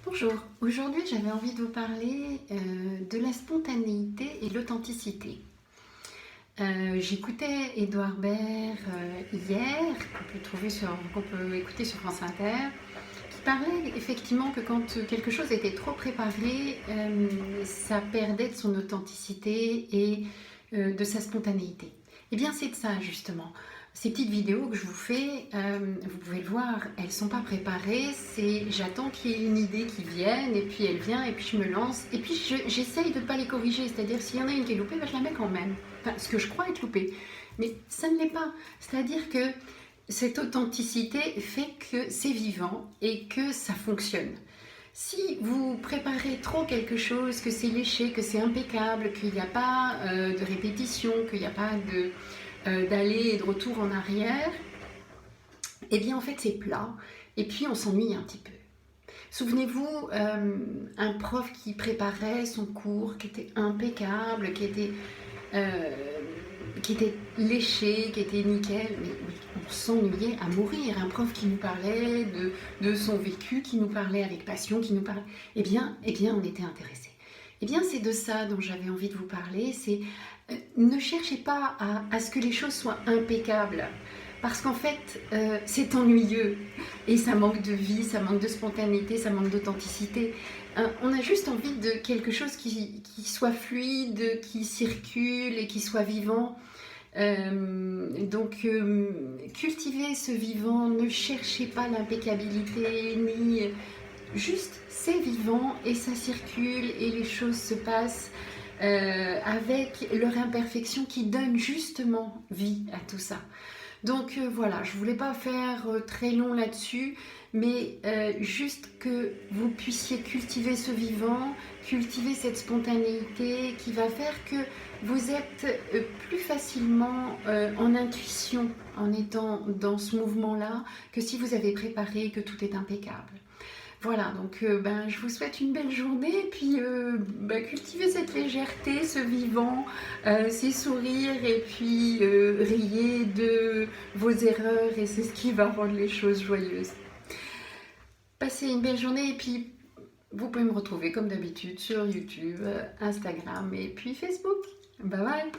Bonjour, aujourd'hui j'avais envie de vous parler de la spontanéité et de l'authenticité. J'écoutais Édouard Baird hier, qu'on peut écouter sur France Inter, qui parlait effectivement que quand quelque chose était trop préparé, ça perdait de son authenticité et de sa spontanéité. Eh bien c'est de ça justement. Ces petites vidéos que je vous fais, vous pouvez le voir, elles ne sont pas préparées, j'attends qu'il y ait une idée qui vienne, et puis elle vient, et puis je me lance, et puis j'essaye de ne pas les corriger, c'est-à-dire s'il y en a une qui est loupée, ben je la mets quand même, enfin, ce que je crois être loupé, mais ça ne l'est pas, c'est-à-dire que cette authenticité fait que c'est vivant et que ça fonctionne. Si vous préparez trop quelque chose, que c'est léché, que c'est impeccable, qu'il n'y a pas de répétition, qu'il n'y a pas d'aller et de retour en arrière, eh bien en fait c'est plat et puis on s'ennuie un petit peu. Souvenez-vous, un prof qui préparait son cours, qui était impeccable, qui était léché, qui était nickel, mais on s'ennuyait à mourir. Un prof qui nous parlait de son vécu, qui nous parlait avec passion, qui nous parlait, eh bien on était intéressés. Eh bien c'est de ça dont j'avais envie de vous parler, c'est ne cherchez pas à ce que les choses soient impeccables, parce qu'en fait c'est ennuyeux et ça manque de vie, ça manque de spontanéité, ça manque d'authenticité. On a juste envie de quelque chose qui soit fluide, qui circule et qui soit vivant. Donc cultivez ce vivant, ne cherchez pas l'impeccabilité, ni juste c'est vivant et ça circule et les choses se passent avec leur imperfection qui donne justement vie à tout ça. Donc voilà, je ne voulais pas faire très long là-dessus, mais juste que vous puissiez cultiver ce vivant, cultiver cette spontanéité qui va faire que vous êtes plus facilement en intuition en étant dans ce mouvement-là que si vous avez préparé que tout est impeccable. Voilà, donc je vous souhaite une belle journée et puis cultivez cette légèreté, ce vivant, ces sourires et puis riez de vos erreurs et c'est ce qui va rendre les choses joyeuses. Passez une belle journée et puis vous pouvez me retrouver comme d'habitude sur YouTube, Instagram et puis Facebook. Bye bye!